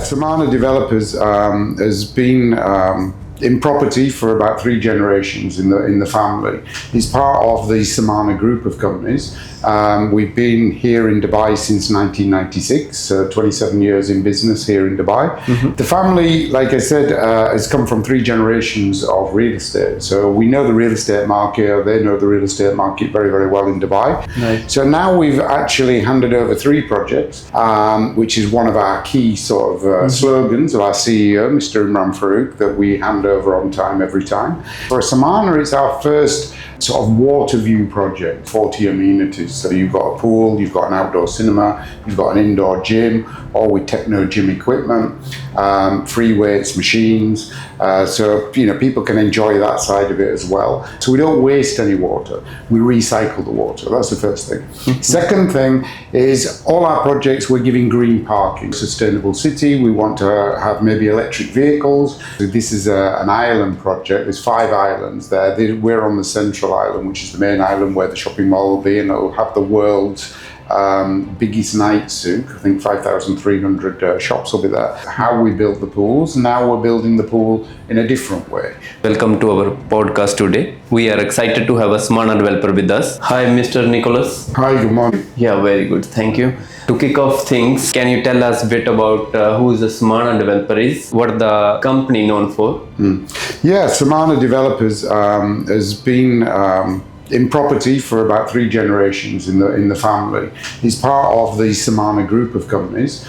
Samana Developers has been in property for about 3 generations in the family. It's part of the Samana group of companies. We've been here in Dubai since 1996, 27 years in business here in Dubai. The family, like I said, has come from 3 generations of real estate. So we know the real estate market, or they know the real estate market very, very well in Dubai. Right. So now we've actually handed over 3 projects, which is one of our key sort of slogans of our CEO, Mr. Emireum, that we hand over on time every time. For Samana, it's our first sort of water view project, 40 amenities. So you've got a pool, you've got an outdoor cinema, you've got an indoor gym, all with techno gym equipment, free weights machines. So people can enjoy that side of it as well. So we don't waste any water. We recycle the water. That's the first thing. Second thing is all our projects we're giving green parking. Sustainable city. We want to have maybe electric vehicles. This is an island project. There's 5 islands there. We're on the central island, which is the main island where the shopping mall will be, and it'll have the world's biggest night souk. I think 5,300 shops will be there. How we build the pools, now we're building the pool in a different way. Welcome to our podcast today. We are excited to have a Samana developer with us. Hi, Mr. Nicholas. Hi, good morning. Yeah, very good. Thank you. To kick off things, can you tell us a bit about who the Samana developer is? What the company known for? Yeah, Samana Developers has been in property for about 3 generations in the family. It's part of the Samana group of companies.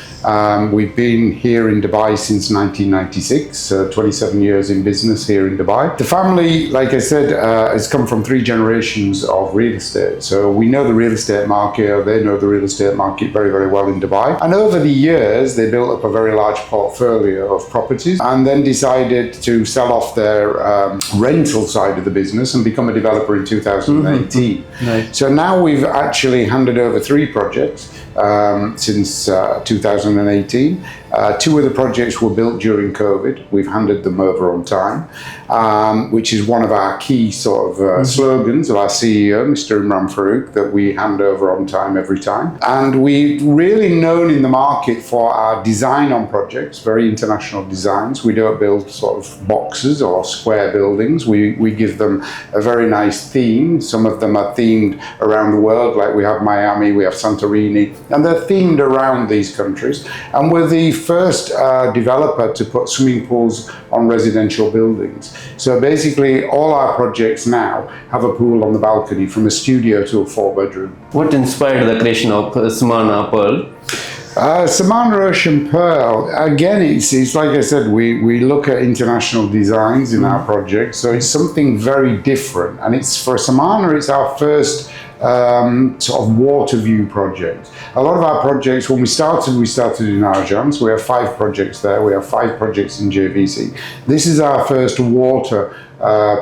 We've been here in Dubai since 1996, 27 years in business here in Dubai. The family, like I said, has come from 3 generations of real estate. So we know the real estate market, or they know the real estate market very, very well in Dubai. And over the years, they built up a very large portfolio of properties and then decided to sell off their rental side of the business and become a developer in 2018. Right. So now we've actually handed over 3 projects since 2018. 2 of the projects were built during COVID. We've handed them over on time, which is one of our key sort of slogans of our CEO, Mr. Emireum, that we hand over on time every time. And we're really known in the market for our design on projects, very international designs. We don't build sort of boxes or square buildings. We give them a very nice theme. Some of them are themed around the world, like we have Miami, we have Santorini, and they're themed around these countries. And we're the first developer to put swimming pools on residential buildings. So basically all our projects now have a pool on the balcony, from a studio to a 4-bedroom. What inspired the creation of Samana Pearl? Samana Ocean Pearl, again, it's like I said, we look at international designs in our projects, so it's something very different. And it's for Samana, it's our first sort of water view project. A lot of our projects, when we started in Arjan, so we have 5 projects there, we have 5 projects in JVC. This is our first water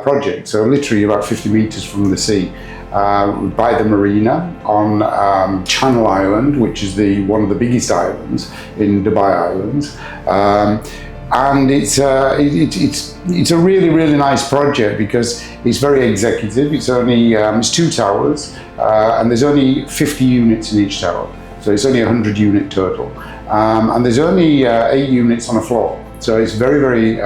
project, so literally about 50 meters from the sea. By the marina on Channel Island, which is one of the biggest islands in Dubai Islands. And it's a really, really nice project because it's very executive. It's only it's 2 towers, and there's only 50 units in each tower. So it's only 100 unit total. And there's only 8 units on a floor. So it's very, very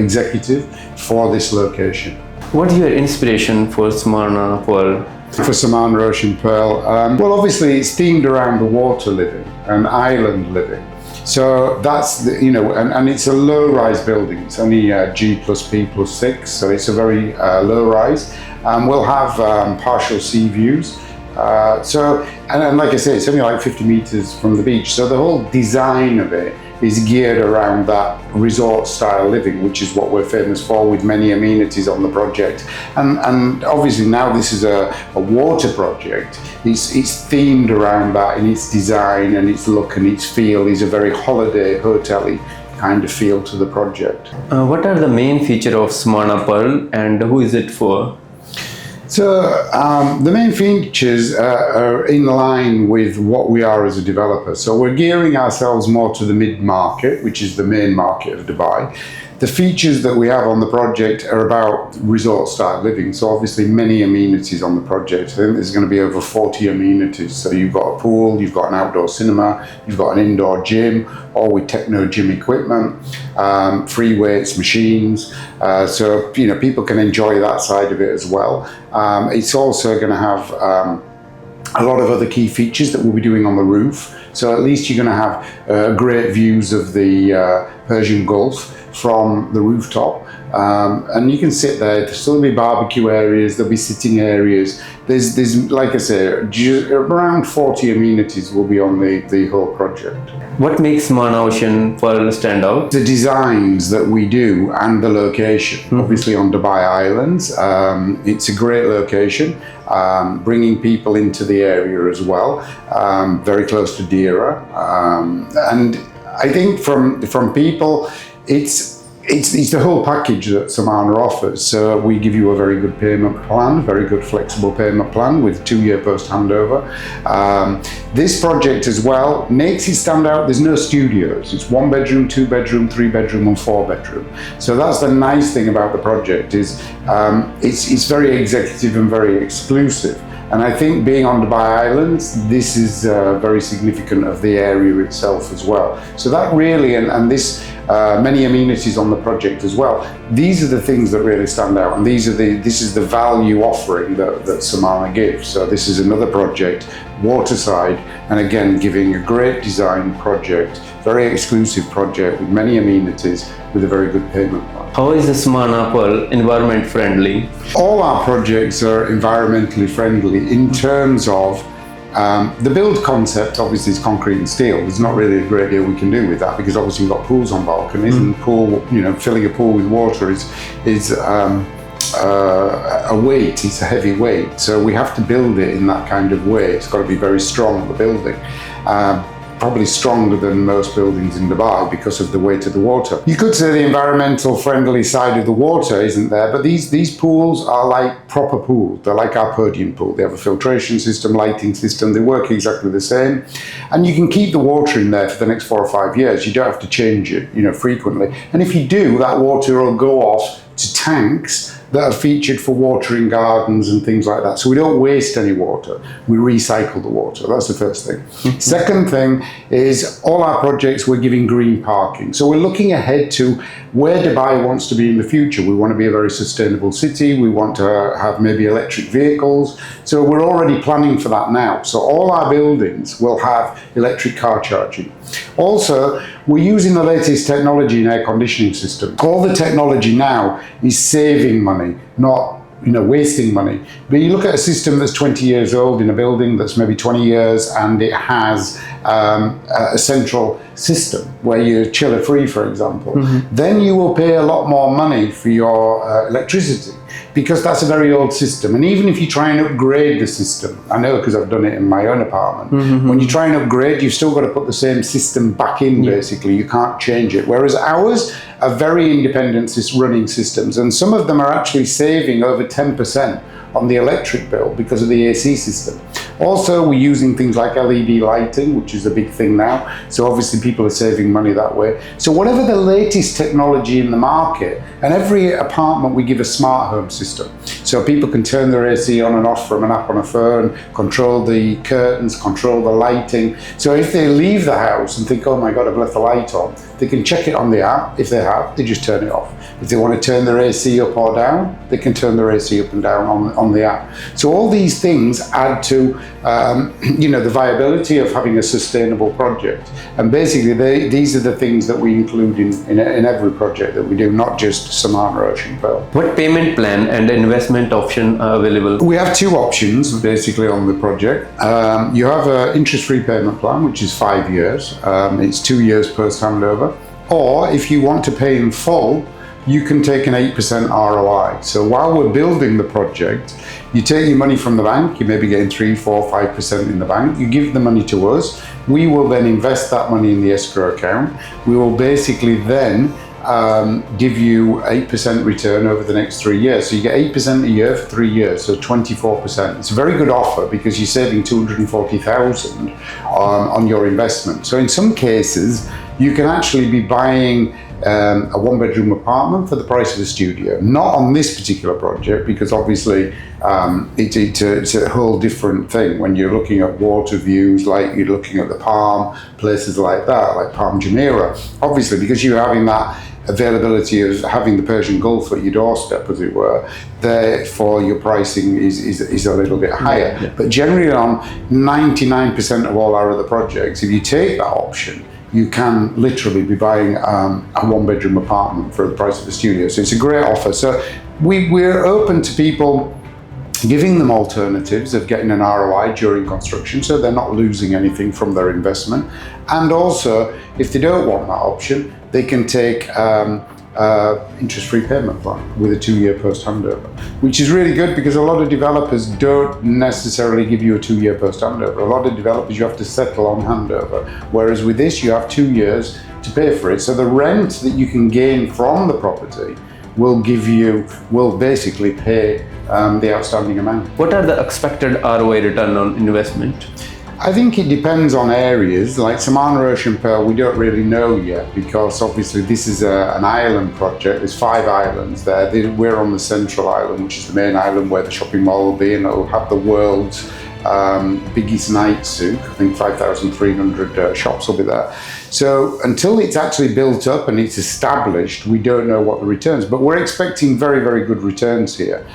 executive for this location. What is your inspiration for Samana Pearl? For Samana Ocean Pearl? Well, obviously it's themed around the water living and island living. So that's, and it's a low-rise building. It's only G+P+6, so it's a very low-rise. We'll have partial sea views. And like I say, it's only like 50 meters from the beach. So the whole design of it is geared around that resort-style living, which is what we're famous for, with many amenities on the project. And obviously now this is a water project. It's themed around that in its design and its look and its feel. It's a very holiday, hotel-y kind of feel to the project. What are the main features of Samana Pearl and who is it for? The main features are in line with what we are as a developer. So we're gearing ourselves more to the mid-market, which is the main market of Dubai. The features that we have on the project are about resort-style living. So obviously many amenities on the project. I think there's going to be over 40 amenities. So you've got a pool, you've got an outdoor cinema, you've got an indoor gym, all with techno gym equipment, free weights machines. So people can enjoy that side of it as well. It's also going to have a lot of other key features that we'll be doing on the roof. So at least you're going to have great views of the Persian Gulf from the rooftop, and you can sit there. There'll still be barbecue areas, there'll be sitting areas. There's like I say, around 40 amenities will be on the whole project. What makes Samana Ocean Pearl stand out? The designs that we do and the location, obviously on Dubai Islands. It's a great location, bringing people into the area as well, very close to Dira. And I think from people, it's the whole package that Samana offers. So we give you a very good payment plan, very good flexible payment plan with 2-year post handover. This project as well makes it stand out. There's no studios. It's 1 bedroom, 2 bedroom, 3 bedroom and 4 bedroom. So that's the nice thing about the project is it's very executive and very exclusive. And I think being on Dubai Islands, this is very significant of the area itself as well. So that really, and this many amenities on the project as well. These are the things that really stand out, and this is the value offering that Samana gives. So this is another project, waterside, and again giving a great design project, very exclusive project with many amenities with a very good payment plan. How is the Samana Pearl environment friendly? All our projects are environmentally friendly in terms of the build concept. Obviously is concrete and steel. There's not really a great deal we can do with that because obviously we've got pools on balconies and filling a pool with water is a weight, it's a heavy weight. So we have to build it in that kind of way. It's got to be very strong, the building. Probably stronger than most buildings in Dubai because of the weight of the water. You could say the environmental friendly side of the water isn't there, but these pools are like proper pools. They're like our podium pool. They have a filtration system, lighting system. They work exactly the same. And you can keep the water in there for the next 4 or 5 years. You don't have to change it, frequently. And if you do, that water will go off to tanks that are featured for watering gardens and things like that. So we don't waste any water. We recycle the water. That's the first thing. Second thing is all our projects, we're giving green parking. So we're looking ahead to where Dubai wants to be in the future. We want to be a very sustainable city. We want to have maybe electric vehicles. So we're already planning for that now. So all our buildings will have electric car charging. Also, we're using the latest technology in air conditioning system. All the technology now is saving money, not wasting money. But you look at a system that's 20 years old in a building that's maybe 20 years and it has a central system where you're chiller free, for example, then you will pay a lot more money for your electricity because that's a very old system. And even if you try and upgrade the system, I know because I've done it in my own apartment, when you try and upgrade, you've still got to put the same system back in, basically. You can't change it. Whereas ours are very independent running systems, and some of them are actually saving over 10% on the electric bill because of the AC system. Also, we're using things like LED lighting, which is a big thing now. So obviously people are saving money that way. So whatever the latest technology in the market, and every apartment we give a smart home system. So people can turn their AC on and off from an app on a phone, control the curtains, control the lighting. So if they leave the house and think, oh my God, I've left the light on, they can check it on the app. If they have, they just turn it off. If they want to turn their AC up or down, they can turn their AC up and down on the app. So all these things add to the viability of having a sustainable project. And basically, these are the things that we include in every project that we do, not just Samana Ocean Pearl. What payment plan and investment option are available? We have 2 options basically on the project. You have an interest-free payment plan, which is 5 years. It's 2 years post handover. Or if you want to pay in full, you can take an 8% ROI. So while we're building the project, you take your money from the bank, you may be getting 3, 4, 5% in the bank, you give the money to us, we will then invest that money in the escrow account. We will basically then give you 8% return over the next 3 years. So you get 8% a year for 3 years, so 24%. It's a very good offer because you're saving 240,000 on your investment. So in some cases, you can actually be buying a one-bedroom apartment for the price of a studio. Not on this particular project because obviously it's a whole different thing when you're looking at water views, like you're looking at the Palm, places like that, like Palm Jumeirah. Obviously, because you're having that availability of having the Persian Gulf at your doorstep, as it were, therefore your pricing is a little bit higher. Yeah. But generally on 99% of all our other projects, if you take that option, you can literally be buying a one-bedroom apartment for the price of a studio. So it's a great offer. So we're open to people giving them alternatives of getting an ROI during construction, so they're not losing anything from their investment. And also, if they don't want that option, they can take interest-free payment plan with a 2-year post-handover, which is really good because a lot of developers don't necessarily give you a 2-year post-handover. A lot of developers, you have to settle on handover, whereas with this, you have 2 years to pay for it. So the rent that you can gain from the property will basically pay the outstanding amount. What are the expected ROI return on investment? I think it depends on areas. Like Samana Ocean Pearl, we don't really know yet because obviously this is an island project. There's 5 islands there. We're on the central island, which is the main island where the shopping mall will be, and it'll have the world's biggest night souk. I think 5,300 shops will be there. So until it's actually built up and it's established, we don't know what the returns, but we're expecting very, very good returns here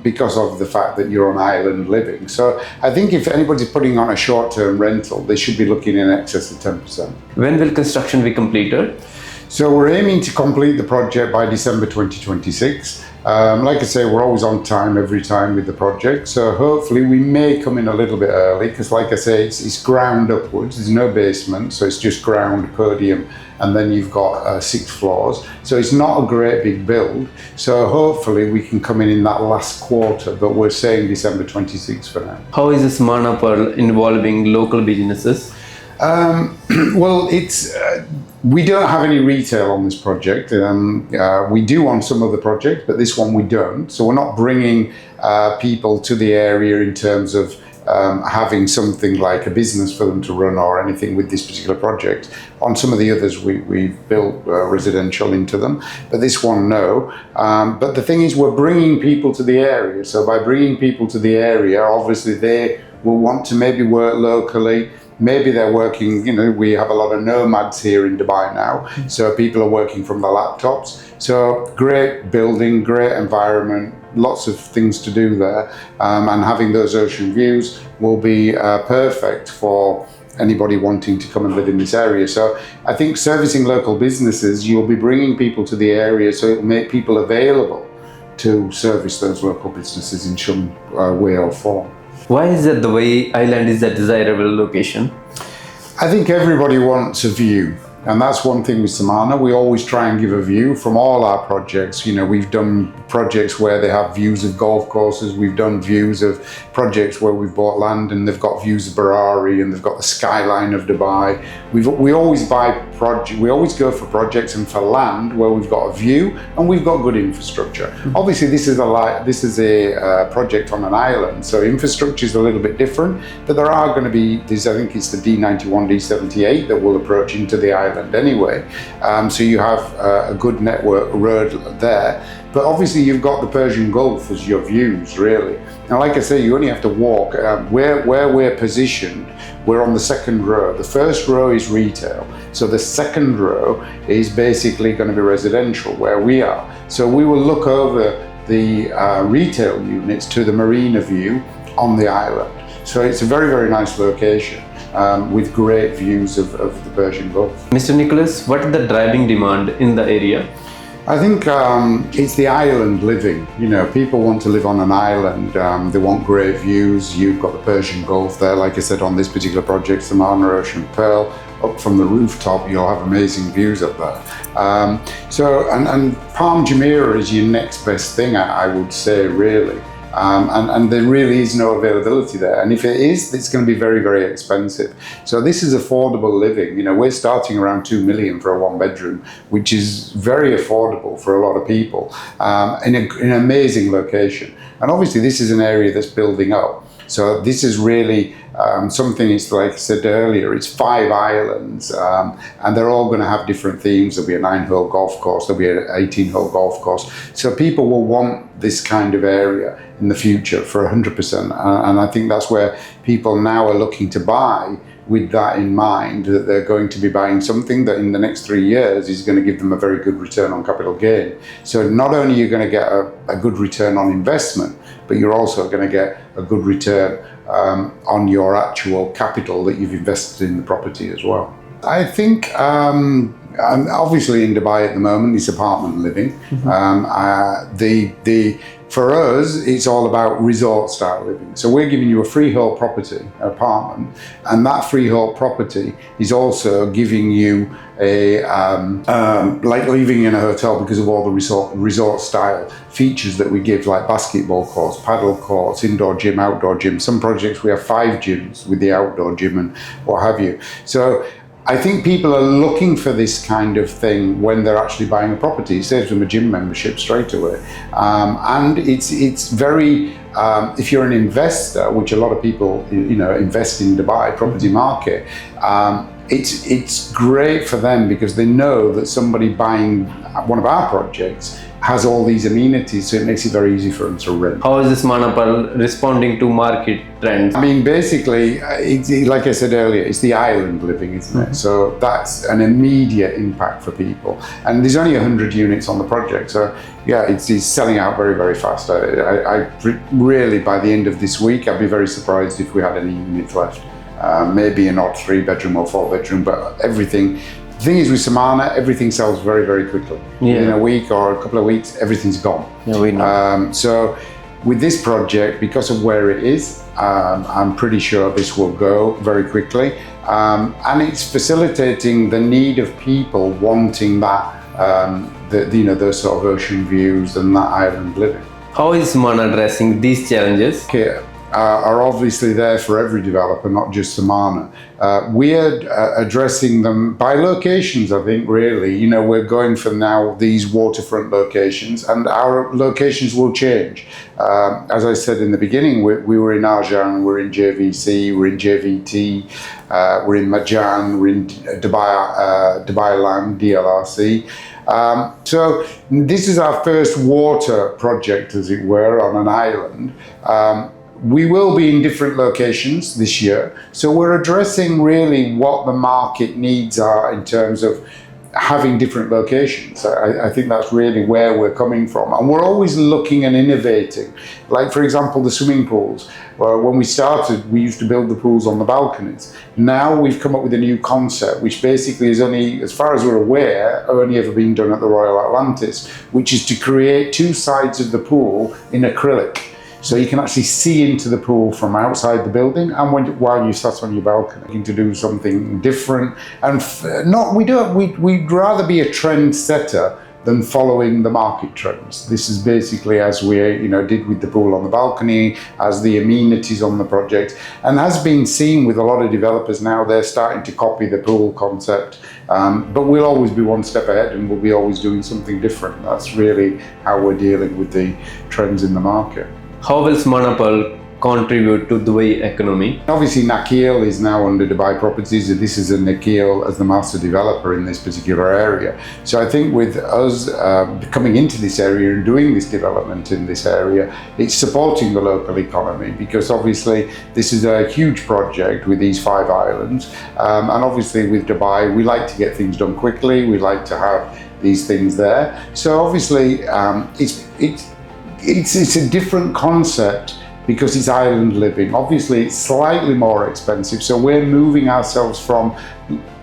because of the fact that you're on island living. So I think if anybody's putting on a short-term rental, they should be looking in excess of 10%. When will construction be completed? So we're aiming to complete the project by December 2026. Like I say, we're always on time every time with the project. So hopefully we may come in a little bit early because like I say, it's ground upwards. There's no basement, so it's just ground, podium, and then you've got 6 floors. So it's not a great big build. So hopefully we can come in that last quarter, but we're saying December 26 for now. How is the Samana Pearl involving local businesses? Well, we don't have any retail on this project. We do on some other projects, but this one we don't. So we're not bringing people to the area in terms of having something like a business for them to run or anything with this particular project. On some of the others, we've built residential into them, but this one, no. But the thing is, we're bringing people to the area. So by bringing people to the area, obviously they will want to maybe work locally. Maybe they're working, we have a lot of nomads here in Dubai now, so people are working from the laptops. So great building, great environment, lots of things to do there, and having those ocean views will be perfect for anybody wanting to come and live in this area. So I think servicing local businesses, you'll be bringing people to the area, so it'll make people available to service those local businesses in some way or form. Why is it the way island is a desirable location? I think everybody wants a view. And that's one thing with Samana. We always try and give a view from all our projects. We've done projects where they have views of golf courses. We've done views of projects where we've bought land and they've got views of Barari and they've got the skyline of Dubai. We always we always go for projects and for land where we've got a view and we've got good infrastructure. Obviously, this is a project on an island, so infrastructure is a little bit different. But there are going to be I think it's the D91, D78 that will approach into the island anyway. So you have a good network road there. But obviously you've got the Persian Gulf as your views, really. Now, like I say, you only have to walk. Where we're positioned, we're on the second row. The first row is retail. So the second row is basically going to be residential, where we are. So we will look over the retail units to the marina view on the island. So it's a very, very nice location. With great views of the Persian Gulf. Mr. Nicholas, what is the driving demand in the area? I think it's the island living. People want to live on an island. They want great views. You've got the Persian Gulf there. Like I said, on this particular project, Samana Ocean Pearl, up from the rooftop, you'll have amazing views up there. And Palm Jumeirah is your next best thing, I would say, really. and there really is no availability there. And if it is, it's going to be very, very expensive. So this is affordable living. You know, we're starting around 2 million for a one bedroom, which is very affordable for a lot of people, in an amazing location. And obviously this is an area that's building up. So this is really something, it's like I said earlier, it's 5 islands, and they're all going to have different themes. There'll be a 9-hole golf course, there'll be an 18-hole golf course. So people will want this kind of area in the future for 100%. And I think that's where people now are looking to buy, with that in mind, that they're going to be buying something that in the next 3 years is going to give them a very good return on capital gain. So not only are you going to get a good return on investment, but you're also going to get a good return on your actual capital that you've invested in the property as well. I think obviously in Dubai at the moment it's apartment living. For us, it's all about resort style living. So we're giving you a freehold property, apartment, and that freehold property is also giving you a, like living in a hotel because of all the resort style features that we give, like basketball courts, paddle courts, indoor gym, outdoor gym. Some projects we have 5 gyms with the outdoor gym and what have you. So I think people are looking for this kind of thing when they're actually buying a property. It saves them a gym membership straight away. And it's very, if you're an investor, which a lot of people, you know, invest in Dubai property market, it's great for them because they know that somebody buying one of our projects has all these amenities, so it makes it very easy for them to rent. How is this Manapal responding to market trends? I mean, basically, like I said earlier, it's the island living, isn't it? So that's an immediate impact for people. And there's only 100 units on the project, so yeah, it's selling out very, very fast. I really, by the end of this week, I'd be very surprised if we had any units left. Maybe an odd 3-bedroom or 4-bedroom, but everything. The thing is with Samana, everything sells very, very quickly. Yeah. In a week or a couple of weeks, everything's gone. Yeah, we know. So with this project, because of where it is, I'm pretty sure this will go very quickly. And it's facilitating the need of people wanting that, those sort of ocean views and that island living. How is Samana addressing these challenges? Okay. Are obviously there for every developer, not just Samana. We're addressing them by locations, I think, really. You know, we're going for now these waterfront locations, and our locations will change. As I said in the beginning, we were in Arjan, we're in JVC, we're in JVT, we're in Majan, we're in Dubai Land, DLRC. So this is our first water project, as it were, on an island. We will be in different locations this year. So we're addressing really what the market needs are in terms of having different locations. I think that's really where we're coming from. And we're always looking and innovating. Like, for example, the swimming pools. Well, when we started, we used to build the pools on the balconies. Now we've come up with a new concept, which basically is only, as far as we're aware, only ever been done at the Royal Atlantis, which is to create 2 sides of the pool in acrylic. So you can actually see into the pool from outside the building, and while you sat on your balcony, to do something different. And we'd rather be a trend setter than following the market trends. This is basically as we did with the pool on the balcony, as the amenities on the project, and has been seen with a lot of developers now. They're starting to copy the pool concept, but we'll always be one step ahead, and we'll be always doing something different. That's really how we're dealing with the trends in the market. How will Manapal contribute to Dubai economy? Obviously, Nakheel is now under Dubai Properties. This is a Nakheel as the master developer in this particular area. So I think with us coming into this area and doing this development in this area, it's supporting the local economy, because obviously this is a huge project with these 5 islands. And obviously with Dubai, we like to get things done quickly. We like to have these things there. So obviously it's a different concept because it's island living. Obviously, it's slightly more expensive. So we're moving ourselves from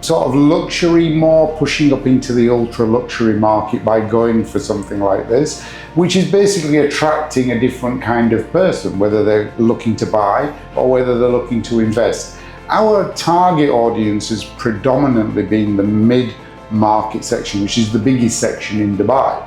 sort of luxury, more pushing up into the ultra luxury market by going for something like this, which is basically attracting a different kind of person, whether they're looking to buy or whether they're looking to invest. Our target audience has predominantly been the mid-market section, which is the biggest section in Dubai.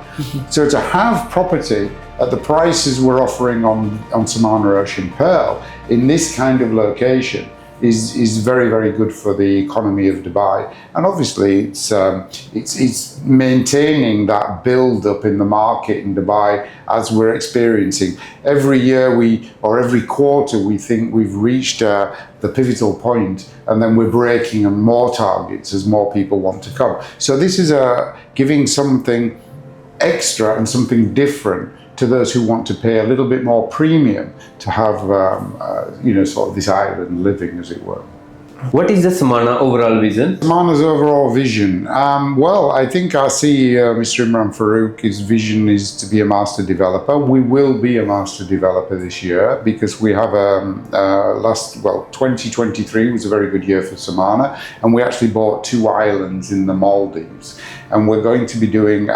So to have property at the prices we're offering on Samana Ocean Pearl in this kind of location is very, very good for the economy of Dubai. And obviously it's maintaining that build up in the market in Dubai as we're experiencing. Every year or every quarter we think we've reached the pivotal point, and then we're breaking on more targets as more people want to come. So this is giving something extra and something different to those who want to pay a little bit more premium to have, sort of this island living, as it were. What is the Samana overall vision? Samana's overall vision? Well, I think our CEO, Mr. Imran Farouk, his vision is to be a master developer. We will be a master developer this year because we have 2023 was a very good year for Samana, and we actually bought 2 islands in the Maldives. And we're going to be doing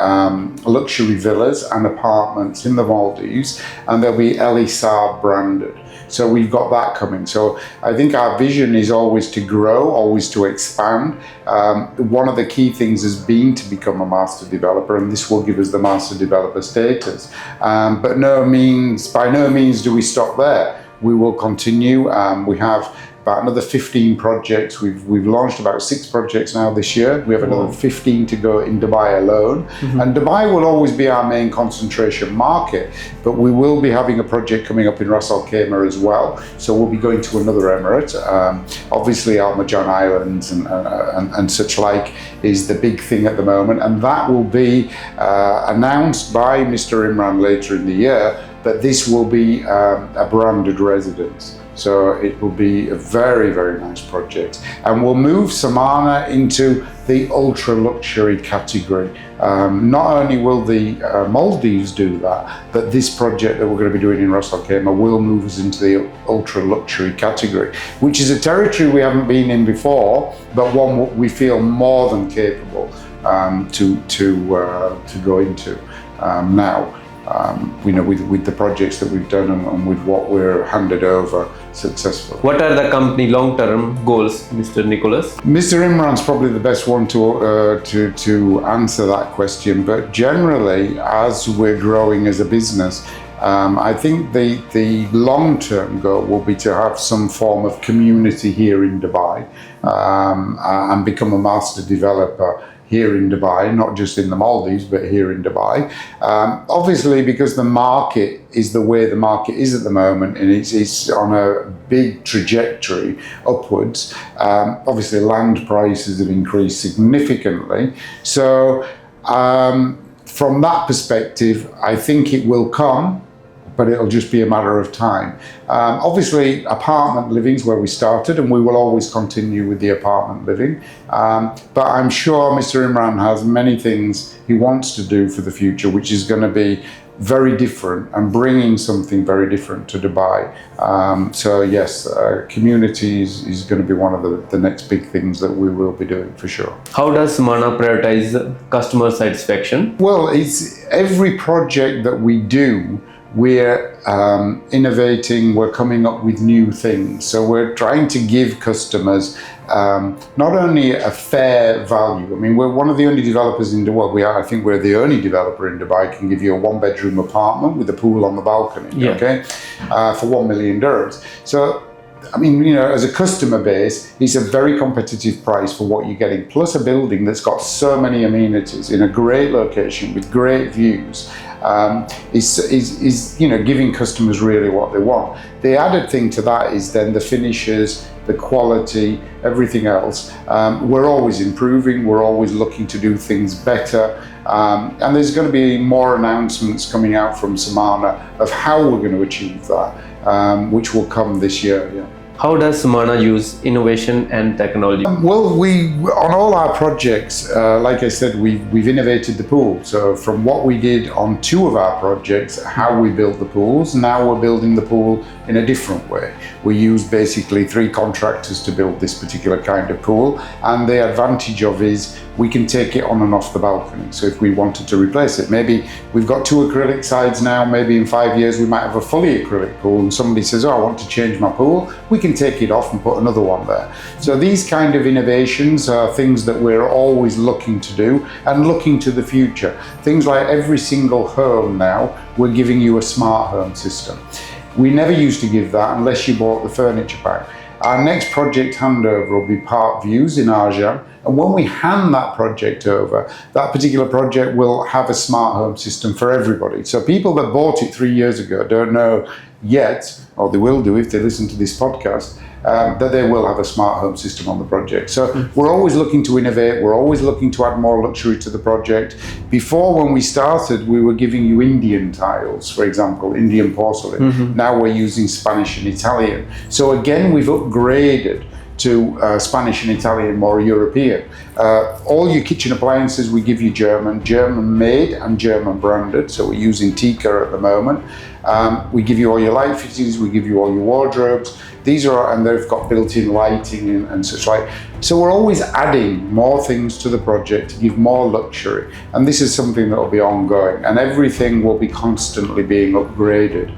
luxury villas and apartments in the Maldives, and they'll be Elisar branded. So we've got that coming. So I think our vision is always to grow, always to expand. One of the key things has been to become a master developer, and this will give us the master developer status. But by no means do we stop there. We will continue. We have about another 15 projects. We've launched about 6 projects now this year. We have another 15 to go in Dubai alone. Mm-hmm. And Dubai will always be our main concentration market, but we will be having a project coming up in Ras Al Khaimah as well. So we'll be going to another emirate. Obviously Al Marjan Islands and such like is the big thing at the moment. And that will be announced by Mr. Imran later in the year, that this will be a branded residence. So it will be a very, very nice project. And we'll move Samana into the ultra luxury category. Not only will the Maldives do that, but this project that we're going to be doing in Ras Al Khaimah will move us into the ultra luxury category, which is a territory we haven't been in before, but one we feel more than capable to go into now. With the projects that we've done and with what we're handed over successfully. What are the company long-term goals, Mr. Nicholas? Mr. Imran's probably the best one to answer that question, but generally, as we're growing as a business, I think the long-term goal will be to have some form of community here in Dubai and become a master developer here in Dubai, not just in the Maldives, but here in Dubai. Obviously, because the market is the way the market is at the moment, and it's on a big trajectory upwards. Obviously, land prices have increased significantly. So from that perspective, I think it will come, but it'll just be a matter of time. Obviously, apartment living is where we started, and we will always continue with the apartment living. But I'm sure Mr. Imran has many things he wants to do for the future, which is going to be very different and bringing something very different to Dubai. So yes, community is going to be one of the next big things that we will be doing for sure. How does Samana prioritize customer satisfaction? Well, it's every project that we do, we're innovating, we're coming up with new things. So we're trying to give customers not only a fair value. I mean, we're one of the only developers in the world. I think we're the only developer in Dubai can give you a 1-bedroom apartment with a pool on the balcony, okay, for 1 million dirhams. So, I mean, as a customer base, it's a very competitive price for what you're getting, plus a building that's got so many amenities in a great location with great views. Is giving customers really what they want. The added thing to that is then the finishes, the quality, everything else. We're always improving. We're always looking to do things better. And there's going to be more announcements coming out from Samana of how we're going to achieve that, which will come this year. Yeah. How does Samana use innovation and technology? Well, on all our projects, like I said, we've innovated the pool. So from what we did on 2 of our projects, how we built the pools, now we're building the pool in a different way. We use basically 3 contractors to build this particular kind of pool, and the advantage of is we can take it on and off the balcony. So if we wanted to replace it, maybe we've got 2 acrylic sides now, maybe in 5 years we might have a fully acrylic pool, and somebody says, oh, I want to change my pool, we can take it off and put another one there. So these kind of innovations are things that we're always looking to do and looking to the future. Things like every single home now, we're giving you a smart home system. We never used to give that unless you bought the furniture pack. Our next project handover will be Park Views in Arjan, and when we hand that project over, that particular project will have a smart home system for everybody. So people that bought it 3 years ago don't know yet, or they will do if they listen to this podcast, that they will have a smart home system on the project. So we're always looking to innovate, we're always looking to add more luxury to the project. Before, when we started, we were giving you Indian tiles, for example, Indian porcelain. Now we're using Spanish and Italian. So again, we've upgraded to Spanish and Italian, more European. All your kitchen appliances, we give you German made and German branded. So we're using Tika at the moment. We give you all your light fittings, we give you all your wardrobes. These are, and they've got built-in lighting and such like. So we're always adding more things to the project to give more luxury. And this is something that will be ongoing, and everything will be constantly being upgraded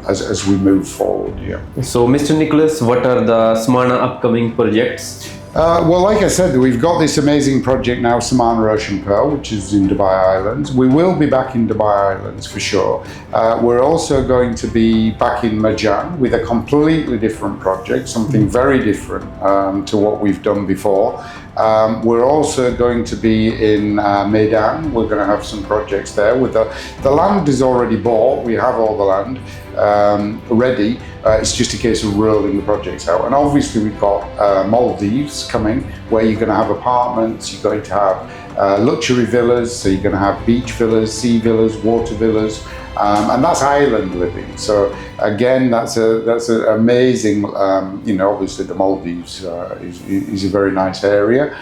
as we move forward. Yeah. So, Mr. Nicholas, what are the Samana upcoming projects? Well, like I said, we've got this amazing project now, Samana Ocean Pearl, which is in Dubai Islands. We will be back in Dubai Islands for sure. We're also going to be back in Marjan with a completely different project, something very different to what we've done before. We're also going to be in Medan. We're going to have some projects there. With the land is already bought. We have all the land ready. It's just a case of rolling the projects out. And obviously we've got Maldives coming, where you're going to have apartments, you're going to have luxury villas, so you're going to have beach villas, sea villas, water villas, and that's island living. So again, that's an amazing, obviously the Maldives is a very nice area.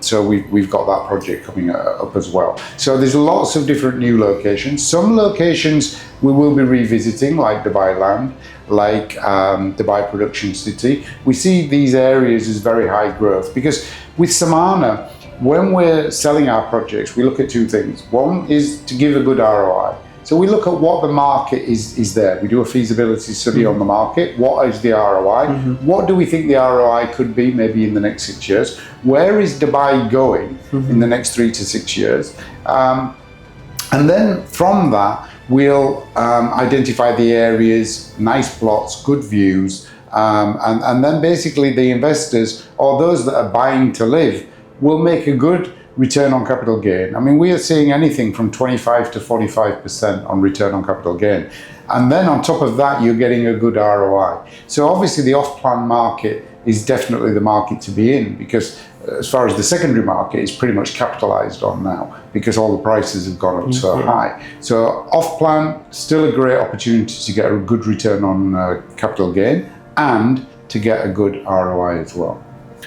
So we've got that project coming up as well. So there's lots of different new locations. Some locations we will be revisiting, like Dubai Land, like Dubai Production City. We see these areas as very high growth because with Samana, when we're selling our projects, we look at 2 things. One is to give a good ROI. So we look at what the market is there. We do a feasibility study on the market. What is the ROI? What do we think the ROI could be maybe in the next 6 years? Where is Dubai going in the next 3 to 6 years? And then from that, we'll identify the areas, nice plots, good views, and then basically the investors or those that are buying to live will make a good return on capital gain. I mean, we are seeing anything from 25 to 45% on return on capital gain. And then on top of that, you're getting a good ROI. So obviously the off-plan market is definitely the market to be in, because as far as the secondary market is pretty much capitalized on now because all the prices have gone up so high. So off-plan, still a great opportunity to get a good return on capital gain and to get a good ROI as well.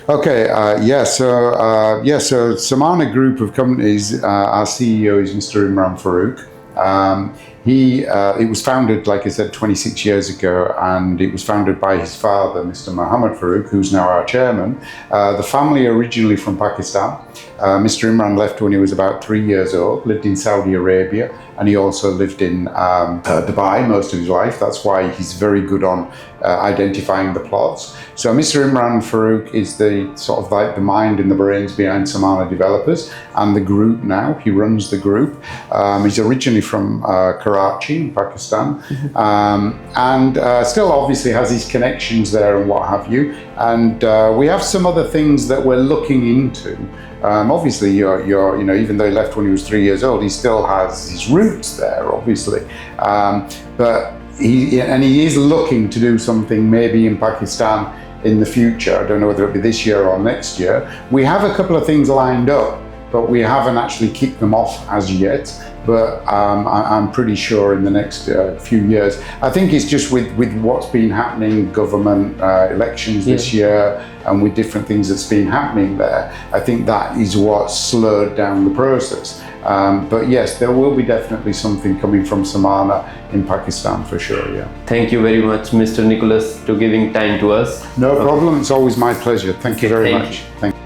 Okay, so Samana Group of companies, our CEO is Mr. Imran Farouk. It was founded, like I said, 26 years ago, and it was founded by his father, Mr. Mohammed Farouk, who's now our chairman. The family originally from Pakistan. Mr. Imran left when he was about 3 years old, lived in Saudi Arabia, and he also lived in Dubai most of his life. That's why he's very good on identifying the plots. So Mr. Imran Farouk is the sort of like the mind and the brains behind Samana Developers and the group now. He runs the group. He's originally from Karachi in Pakistan, and still obviously has his connections there and what have you. And we have some other things that we're looking into. Obviously, even though he left when he was 3 years old, he still has his roots there, obviously. But he is looking to do something maybe in Pakistan in the future. I don't know whether it'll be this year or next year. We have a couple of things lined up but we haven't actually kicked them off as yet. But I'm pretty sure in the next few years. I think it's just with what's been happening, government elections this year, and with different things that's been happening there, I think that is what slowed down the process. But yes, there will be definitely something coming from Samana in Pakistan for sure, yeah. Thank you very much, Mr. Nicholas, to giving time to us. No problem, it's always my pleasure. Thank you very Thank much. you. Thank you.